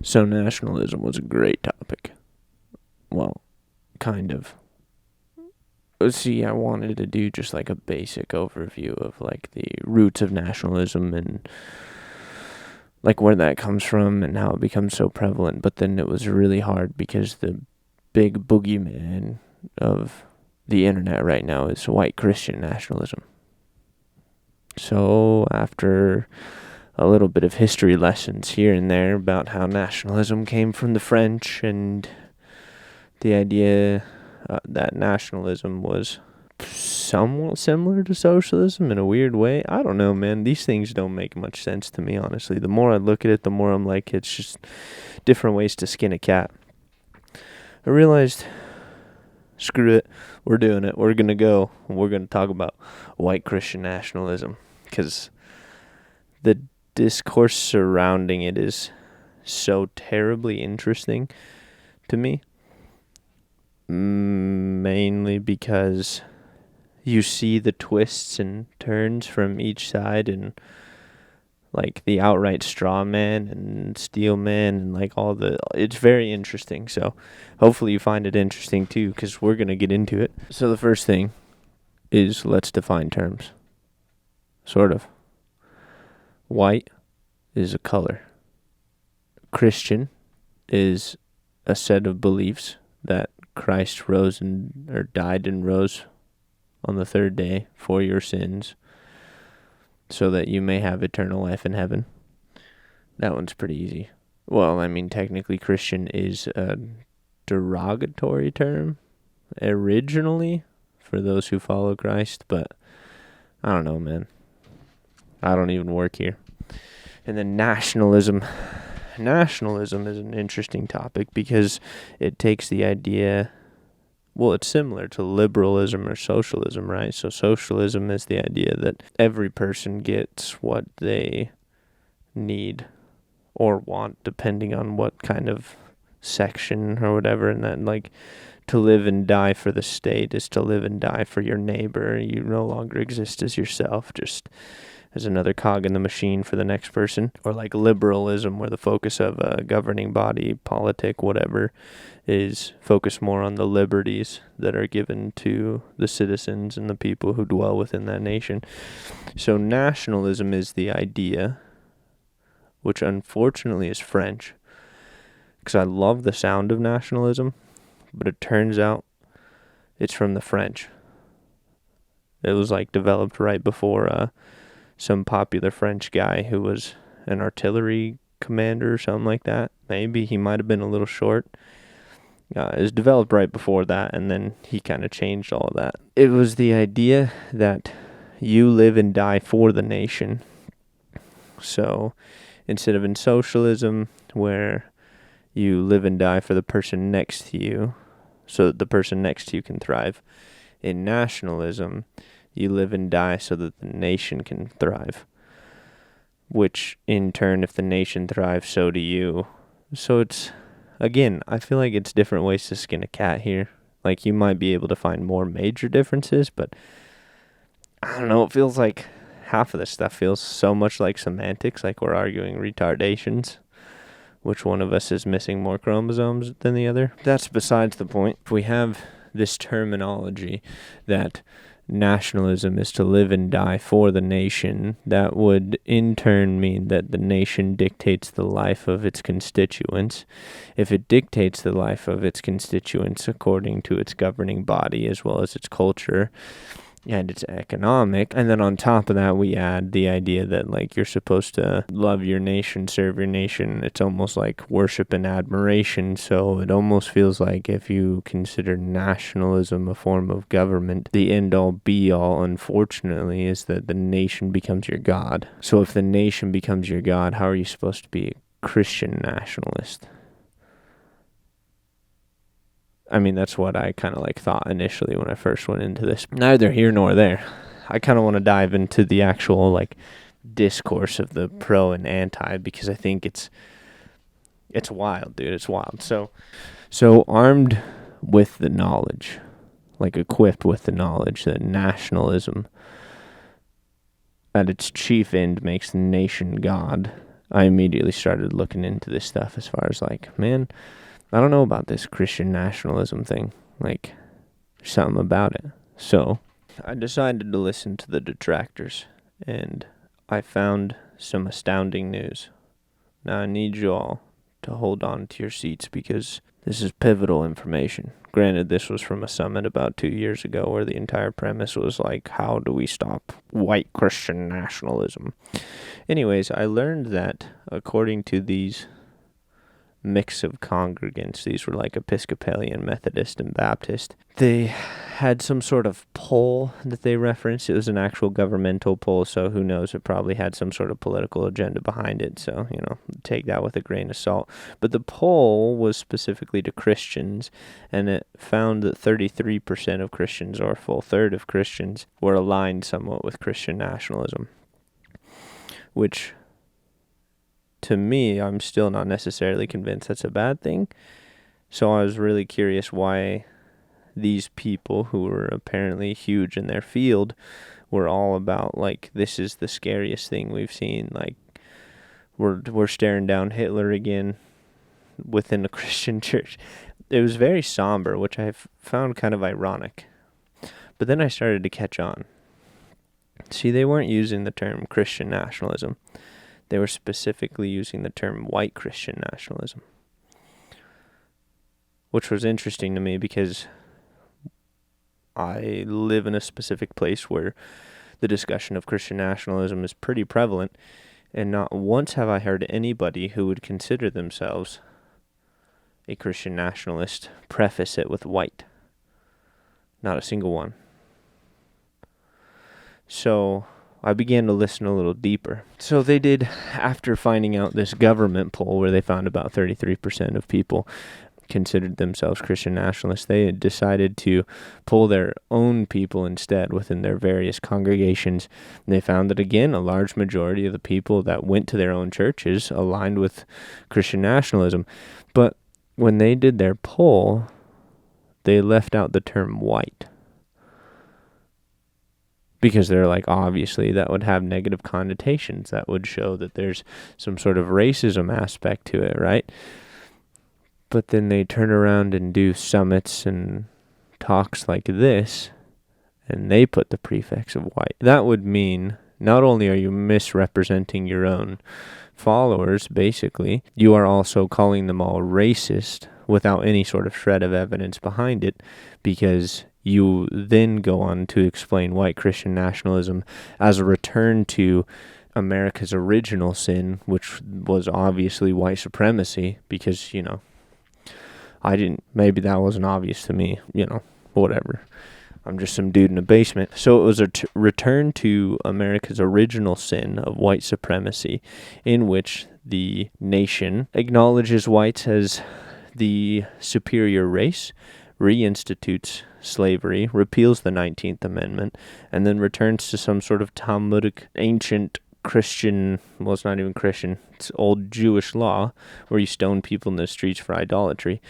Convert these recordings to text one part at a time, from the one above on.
So nationalism was a great topic. Well, kind of. See, I wanted to do just like a basic overview of like the roots of nationalism and like where that comes from and how it becomes so prevalent. But then it was really hard because the big boogeyman of the internet right now is white Christian nationalism. So after a little bit of history lessons here and there about how nationalism came from the French and the idea that nationalism was somewhat similar to socialism in a weird way. I don't know, man. These things don't make much sense to me, honestly. The more I look at it, the more I'm like, it's just different ways to skin a cat. I realized, screw it. We're doing it. We're going to go. We're going to talk about white Christian nationalism because the discourse surrounding it is so terribly interesting to me. Mainly because you see the twists and turns from each side and like the outright straw man and steel man and like it's very interesting. So hopefully you find it interesting too, because we're going to get into it. So the first thing is let's define terms. Sort of. White is a color. Christian is a set of beliefs that Christ died and rose on the third day for your sins so that you may have eternal life in heaven. That one's pretty easy. Well, I mean, technically Christian is a derogatory term originally for those who follow Christ, but I don't know, man. I don't even work here. And then nationalism. Nationalism is an interesting topic because it takes the idea, well, it's similar to liberalism or socialism, right? So socialism is the idea that every person gets what they need or want, depending on what kind of section or whatever, and then like to live and die for the state is to live and die for your neighbor. You no longer exist as yourself, just as another cog in the machine for the next person. Or like liberalism, where the focus of a governing body, politic, whatever, is focused more on the liberties that are given to the citizens and the people who dwell within that nation. So nationalism is the idea, which unfortunately is French, because I love the sound of nationalism, but it turns out it's from the French. It was like developed right before some popular French guy who was an artillery commander or something like that. Maybe he might have been a little short. It was developed right before that, and then he kind of changed all of that. It was the idea that you live and die for the nation. So instead of in socialism, where you live and die for the person next to you, so that the person next to you can thrive, in nationalism, you live and die so that the nation can thrive. Which, in turn, if the nation thrives, so do you. So it's, again, I feel like it's different ways to skin a cat here. Like, you might be able to find more major differences, but I don't know, it feels like half of this stuff feels so much like semantics, like we're arguing retardations. Which one of us is missing more chromosomes than the other? That's besides the point. If we have this terminology that nationalism is to live and die for the nation, that would in turn mean that the nation dictates the life of its constituents. If it dictates the life of its constituents according to its governing body as well as its culture and it's economic, and then on top of that we add the idea that like you're supposed to love your nation, serve your nation. It's almost like worship and admiration. So it almost feels like if you consider nationalism a form of government, the end all be all, unfortunately, is that the nation becomes your god. So if the nation becomes your god, how are you supposed to be a Christian nationalist? I mean, that's what I kind of like thought initially when I first went into this. Neither here nor there. I kind of want to dive into the actual like discourse of the pro and anti, because I think it's wild, dude. It's wild. So armed with the knowledge, like equipped with the knowledge that nationalism at its chief end makes the nation God, I immediately started looking into this stuff as far as like, man, I don't know about this Christian nationalism thing. Like, there's something about it. So I decided to listen to the detractors, and I found some astounding news. Now I need you all to hold on to your seats because this is pivotal information. Granted, this was from a summit about 2 years ago where the entire premise was like, how do we stop white Christian nationalism? Anyways, I learned that according to these mix of congregants, these were like Episcopalian, Methodist, and Baptist, they had some sort of poll that they referenced. It was an actual governmental poll, so who knows, it probably had some sort of political agenda behind it, so, take that with a grain of salt. But the poll was specifically to Christians, and it found that 33% of Christians, or a full third of Christians, were aligned somewhat with Christian nationalism, which, to me, I'm still not necessarily convinced that's a bad thing. So I was really curious why these people, who were apparently huge in their field, were all about, like, this is the scariest thing we've seen. Like, we're staring down Hitler again within a Christian church. It was very somber, which I found kind of ironic. But then I started to catch on. See, they weren't using the term Christian nationalism. They were specifically using the term white Christian nationalism, which was interesting to me because I live in a specific place where the discussion of Christian nationalism is pretty prevalent, and not once have I heard anybody who would consider themselves a Christian nationalist preface it with white. Not a single one. So I began to listen a little deeper. So they did, after finding out this government poll where they found about 33% of people considered themselves Christian nationalists, they had decided to poll their own people instead within their various congregations. And they found that, again, a large majority of the people that went to their own churches aligned with Christian nationalism. But when they did their poll, they left out the term white. Because they're like, obviously, that would have negative connotations. That would show that there's some sort of racism aspect to it, right? But then they turn around and do summits and talks like this, and they put the prefix of white. That would mean not only are you misrepresenting your own followers, basically, you are also calling them all racist without any sort of shred of evidence behind it, because you then go on to explain white Christian nationalism as a return to America's original sin, which was obviously white supremacy, because, maybe that wasn't obvious to me, whatever. I'm just some dude in a basement. So it was a return to America's original sin of white supremacy, in which the nation acknowledges whites as the superior race, reinstitutes slavery, repeals the 19th Amendment, and then returns to some sort of Talmudic ancient Christian, well, it's not even Christian, it's old Jewish law where you stone people in the streets for idolatry.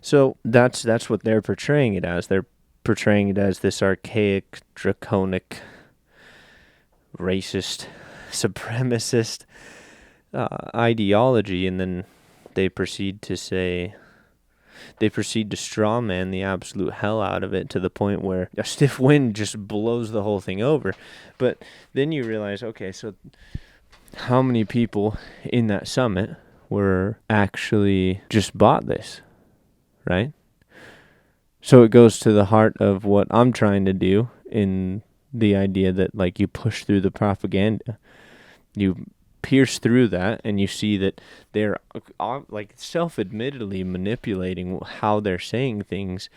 So that's what they're portraying it as. They're portraying it as this archaic, draconic, racist, supremacist ideology, and then they proceed to strawman the absolute hell out of it to the point where a stiff wind just blows the whole thing over. But then you realize, okay, so how many people in that summit were actually just bought this, right? So it goes to the heart of what I'm trying to do in the idea that, like, you push through the propaganda. You pierce through that, and you see that they're like self-admittedly manipulating how they're saying things,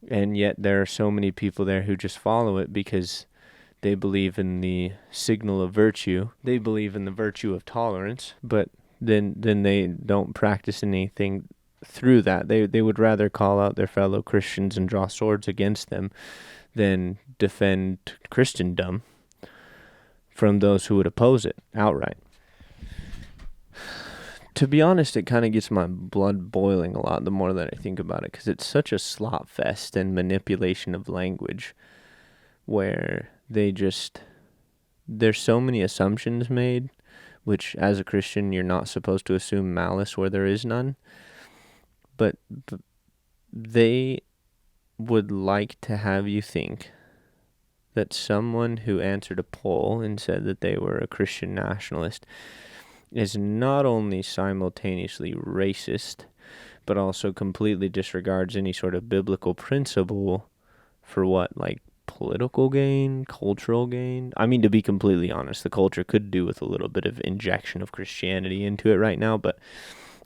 and yet there are so many people there who just follow it because they believe in the signal of virtue. They believe in the virtue of tolerance, but then they don't practice anything through that. They would rather call out their fellow Christians and draw swords against them than defend Christendom from those who would oppose it outright. To be honest, it kind of gets my blood boiling a lot the more that I think about it, because it's such a slop fest and manipulation of language where there's so many assumptions made which as a Christian, you're not supposed to assume malice where there is none. But they would like to have you think that someone who answered a poll and said that they were a Christian nationalist is not only simultaneously racist, but also completely disregards any sort of biblical principle for what, like political gain, cultural gain? I mean, to be completely honest, the culture could do with a little bit of injection of Christianity into it right now, but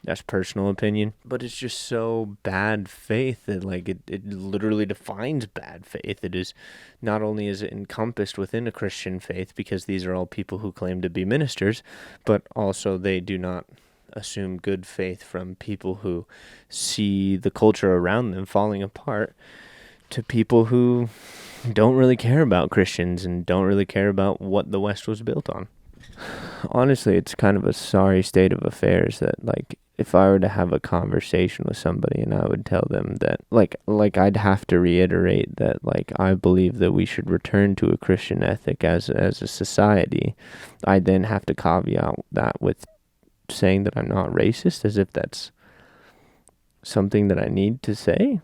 that's personal opinion. But it's just so bad faith that, like, it literally defines bad faith. It is, not only is it encompassed within a Christian faith, because these are all people who claim to be ministers, but also they do not assume good faith from people who see the culture around them falling apart, to people who don't really care about Christians and don't really care about what the West was built on. Honestly, it's kind of a sorry state of affairs that, like, if I were to have a conversation with somebody and I would tell them that, like I'd have to reiterate that, like, I believe that we should return to a Christian ethic as a society, I'd then have to caveat that with saying that I'm not racist, as if that's something that I need to say,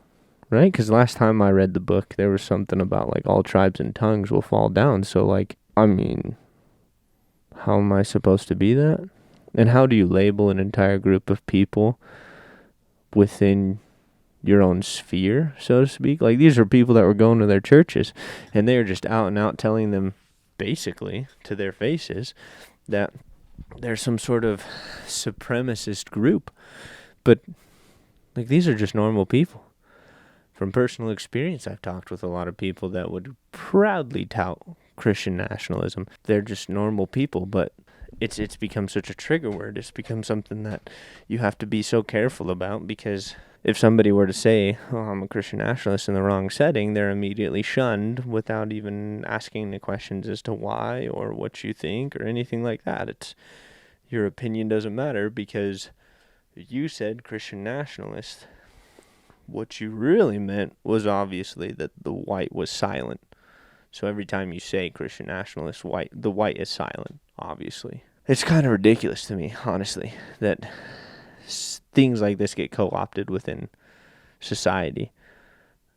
right? Because last time I read the book, there was something about, like, all tribes and tongues will fall down. So, like, I mean, how am I supposed to be that? And how do you label an entire group of people within your own sphere, so to speak? Like, these are people that were going to their churches, and they are just out and out telling them, basically, to their faces, that they're some sort of supremacist group. But, like, these are just normal people. From personal experience, I've talked with a lot of people that would proudly tout Christian nationalism. They're just normal people, but it's become such a trigger word. It's become something that you have to be so careful about, because if somebody were to say, oh, I'm a Christian nationalist in the wrong setting, they're immediately shunned without even asking the questions as to why or what you think or anything like that. It's, your opinion doesn't matter because you said Christian nationalist. What you really meant was obviously that the white was silent. So every time you say Christian nationalist, the white is silent, obviously. It's kind of ridiculous to me, honestly, that things like this get co-opted within society.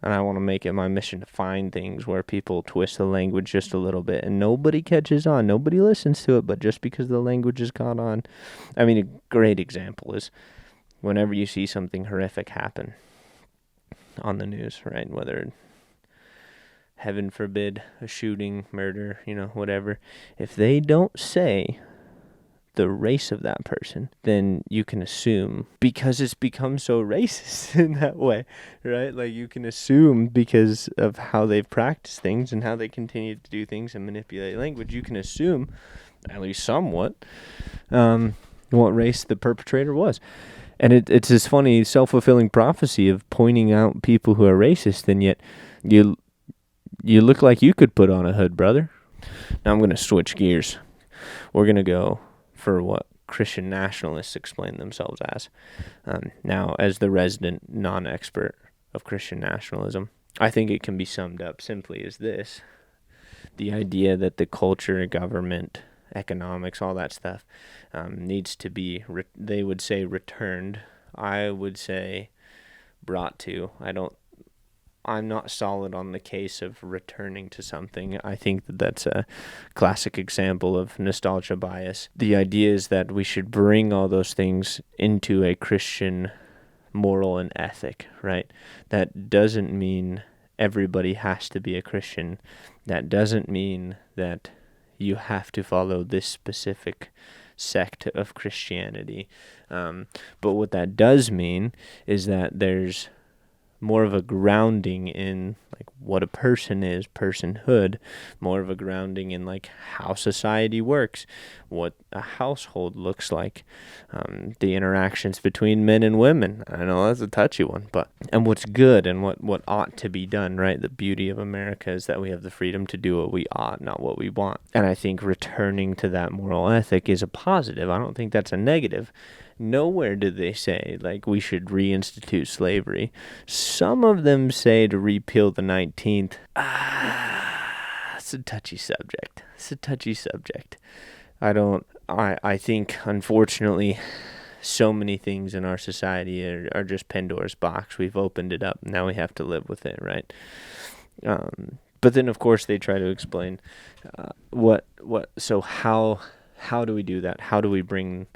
And I want to make it my mission to find things where people twist the language just a little bit and nobody catches on, nobody listens to it, but just because the language has caught on. I mean, a great example is whenever you see something horrific happen on the news, right? Whether, heaven forbid, a shooting, murder, whatever. If they don't say the race of that person, then you can assume, because it's become so racist in that way, right? Like, you can assume because of how they've practiced things and how they continue to do things and manipulate language, you can assume, at least somewhat, what race the perpetrator was. And it's this funny self-fulfilling prophecy of pointing out people who are racist, and yet you look like you could put on a hood, brother. Now I'm going to switch gears. We're going to go for what Christian nationalists explain themselves as. Now, as the resident non-expert of Christian nationalism, I think it can be summed up simply as this: the idea that the culture, government, economics, all that stuff needs to be, they would say returned. I would say brought to. I'm not solid on the case of returning to something. I think that that's a classic example of nostalgia bias. The idea is that we should bring all those things into a Christian moral and ethic, right? That doesn't mean everybody has to be a Christian. That doesn't mean that you have to follow this specific sect of Christianity. But what that does mean is that there's more of a grounding in, like, what a person is, personhood, more of a grounding in, like, how society works, what a household looks like, the interactions between men and women. I know that's a touchy one, and what's good and what ought to be done, right? The beauty of America is that we have the freedom to do what we ought, not what we want. And I think returning to that moral ethic is a positive. I don't think that's a negative. Nowhere do they say, like, we should reinstitute slavery. Some of them say to repeal the 19th. It's a touchy subject. I don't I think, unfortunately, so many things in our society are just Pandora's box. We've opened it up. Now we have to live with it, right? But then, of course, they try to explain so how do we do that? How do we bring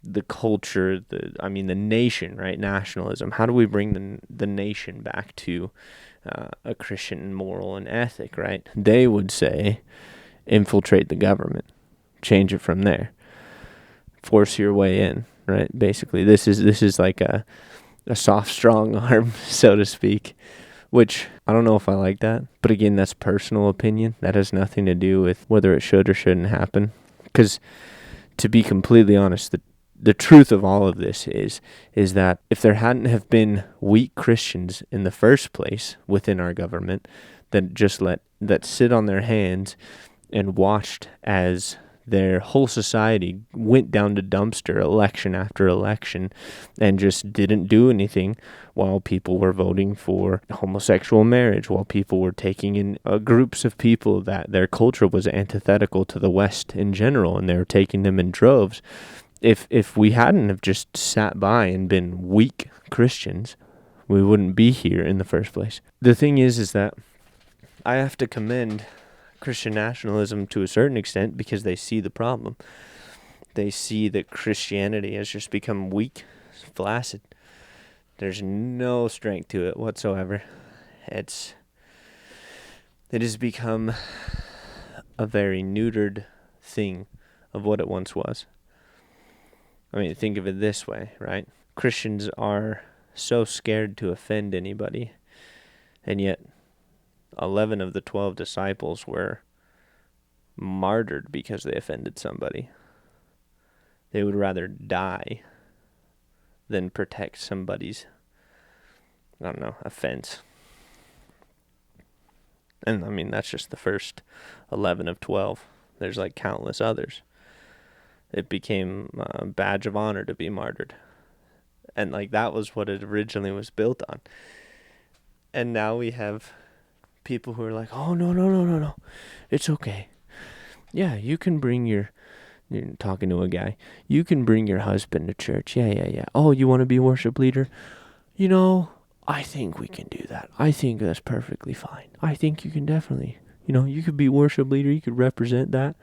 the culture, the nation, right? Nationalism. How do we bring the nation back to a Christian moral and ethic, right? They would say, infiltrate the government, change it from there, force your way in, right? Basically, this is like a soft, strong arm, so to speak, which I don't know if I like that. But again, that's personal opinion. That has nothing to do with whether it should or shouldn't happen. Because to be completely honest, the truth of all of this is that if there hadn't have been weak Christians in the first place within our government that sit on their hands and watched as their whole society went down to dumpster election after election and just didn't do anything while people were voting for homosexual marriage, while people were taking in groups of people that their culture was antithetical to the West in general, and they were taking them in droves. If we hadn't have just sat by and been weak Christians, we wouldn't be here in the first place. The thing is that I have to commend Christian nationalism to a certain extent because they see the problem. They see that Christianity has just become weak, flaccid. There's no strength to it whatsoever. It has become a very neutered thing of what it once was. I mean, think of it this way, right? Christians are so scared to offend anybody, and yet 11 of the 12 disciples were martyred because they offended somebody. They would rather die than protect somebody's, offense. And, that's just the first 11 of 12. There's, countless others. It became a badge of honor to be martyred. And, that was what it originally was built on. And now we have people who are like, oh, no. It's okay. Yeah, you can bring you're talking to a guy. You can bring your husband to church. Yeah. Oh, you want to be a worship leader? I think we can do that. I think that's perfectly fine. I think you can definitely, you could be worship leader. You could represent that.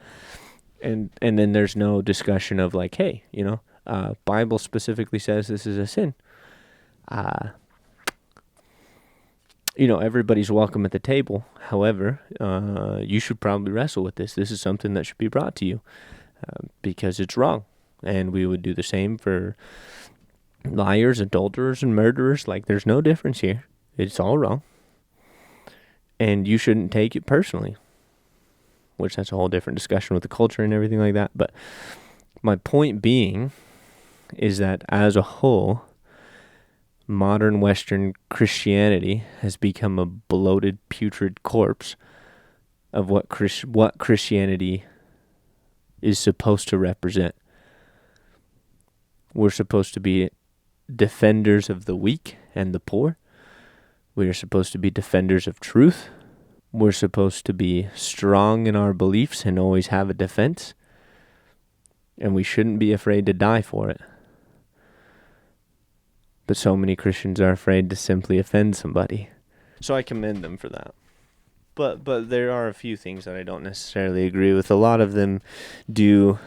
And then there's no discussion of hey, Bible specifically says this is a sin. Everybody's welcome at the table. However, you should probably wrestle with this. This is something that should be brought to you because it's wrong. And we would do the same for liars, adulterers, and murderers. There's no difference here. It's all wrong. And you shouldn't take it personally, which that's a whole different discussion with the culture and everything like that. But my point being is that as a whole, modern Western Christianity has become a bloated, putrid corpse of what Christianity is supposed to represent. We're supposed to be defenders of the weak and the poor. We are supposed to be defenders of truth. We're supposed to be strong in our beliefs and always have a defense. And we shouldn't be afraid to die for it. But so many Christians are afraid to simply offend somebody. So I commend them for that. But there are a few things that I don't necessarily agree with. A lot of them do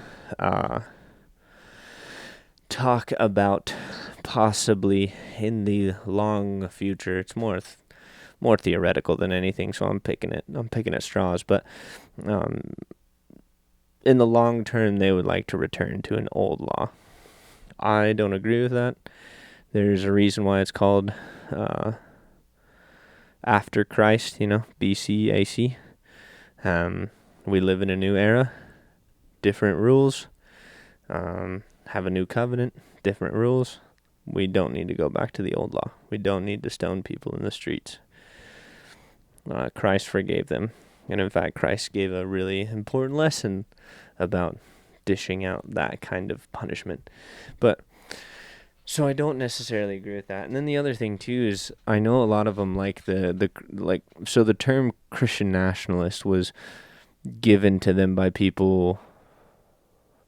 talk about possibly in the long future. It's more theoretical than anything, so I'm picking at straws. But in the long term, they would like to return to an old law. I don't agree with that. There's a reason why it's called after Christ, BC, AC. We live in a new era, different rules, have a new covenant, different rules. We don't need to go back to the old law. We don't need to stone people in the streets. Christ forgave them. And in fact, Christ gave a really important lesson about dishing out that kind of punishment. So I don't necessarily agree with that. And then the other thing too is I know a lot of them like the term Christian nationalist was given to them by people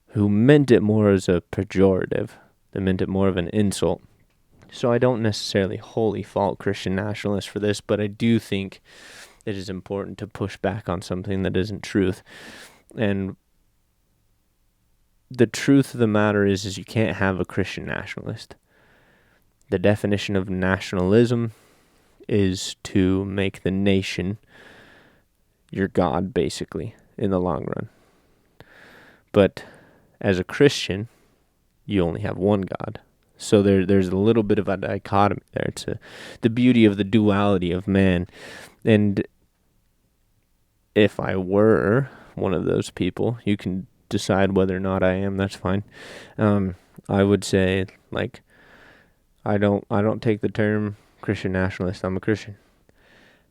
who meant it more as a pejorative. They meant it more of an insult. So I don't necessarily wholly fault Christian nationalists for this, but I do think it is important to push back on something that isn't truth. And the truth of the matter is you can't have a Christian nationalist. The definition of nationalism is to make the nation your God, basically, in the long run. But as a Christian, you only have one God. So there's a little bit of a dichotomy there. It's the beauty of the duality of man. And if I were one of those people, you can decide whether or not I am, that's fine. I would say, like, I don't take the term Christian nationalist. I'm a Christian.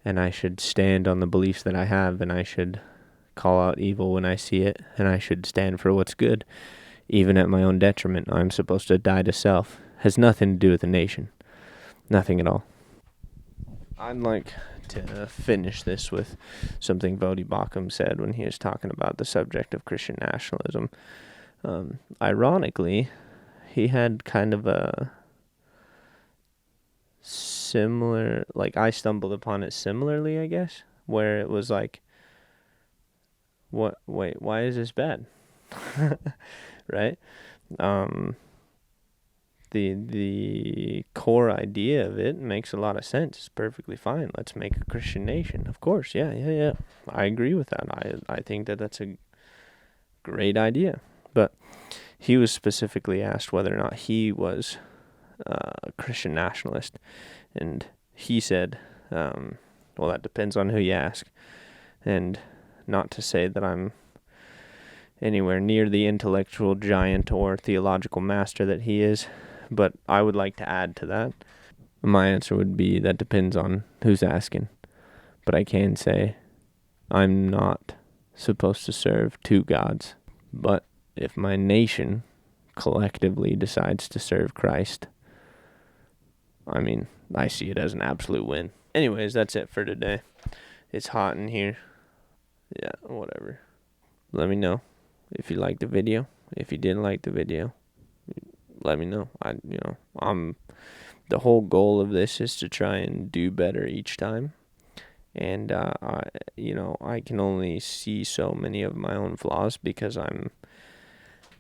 And I should stand on the beliefs that I have, and I should call out evil when I see it, and I should stand for what's good, even at my own detriment. I'm supposed to die to self. Has nothing to do with the nation. Nothing at all. I'd like to finish this with something Vodi Bakum said when he was talking about the subject of Christian nationalism. Ironically, he had kind of a similar, like, I stumbled upon it similarly, I guess, where it was like, why is this bad? Right? The core idea of it makes a lot of sense. It's perfectly fine. Let's make a Christian nation. Of course, yeah. I agree with that. I think that's a great idea. But he was specifically asked whether or not he was a Christian nationalist. And he said, well, that depends on who you ask. And not to say that I'm anywhere near the intellectual giant or theological master that he is, but I would like to add to that. My answer would be that depends on who's asking. But I can say I'm not supposed to serve two gods. But if my nation collectively decides to serve Christ, I mean, I see it as an absolute win. Anyways, that's it for today. It's hot in here. Yeah, whatever. Let me know if you liked the video. If you didn't like the video, let me know. The whole goal of this is to try and do better each time. And I can only see so many of my own flaws because I'm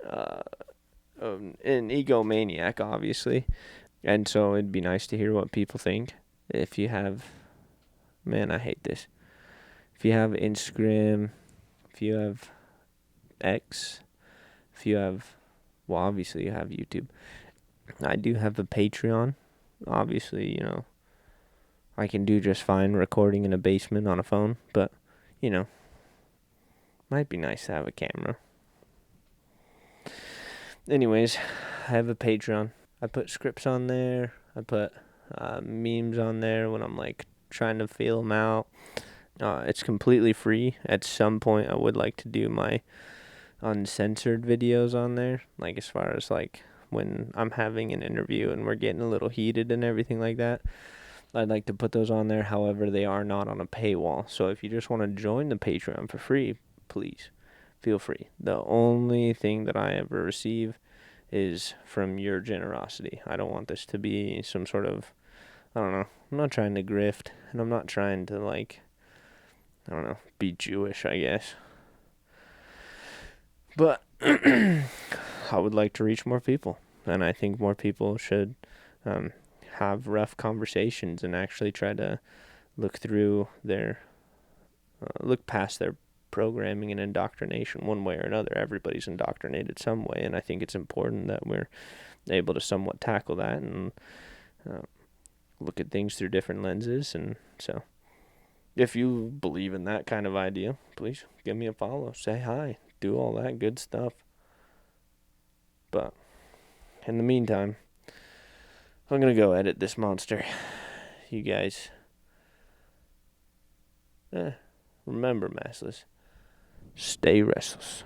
an egomaniac, obviously. And so it'd be nice to hear what people think. If you have, man, I hate this. If you have Instagram, if you have X, if you have, well, obviously you have YouTube. I do have a Patreon. Obviously, I can do just fine recording in a basement on a phone, but, might be nice to have a camera. Anyways, I have a Patreon. I put scripts on there. I put memes on there when I'm, like, trying to feel them out. It's completely free. At some point, I would like to do my uncensored videos on there, like, as far as, like, when I'm having an interview and we're getting a little heated and everything like that. I'd like to put those on there. However, they are not on a paywall. So if you just want to join the Patreon for free, please feel free. The only thing that I ever receive is from your generosity. I don't want this to be some sort of, I don't know. I'm not trying to grift, and I'm not trying to, like, I don't know, be Jewish, I guess. But I would like to reach more people, and I think more people should have rough conversations and actually try to look through look past their programming and indoctrination one way or another. Everybody's indoctrinated some way, and I think it's important that we're able to somewhat tackle that and look at things through different lenses. And so if you believe in that kind of idea, please give me a follow, say hi, do all that good stuff. But in the meantime, I'm going to go edit this monster. You guys, remember, massless, stay restless.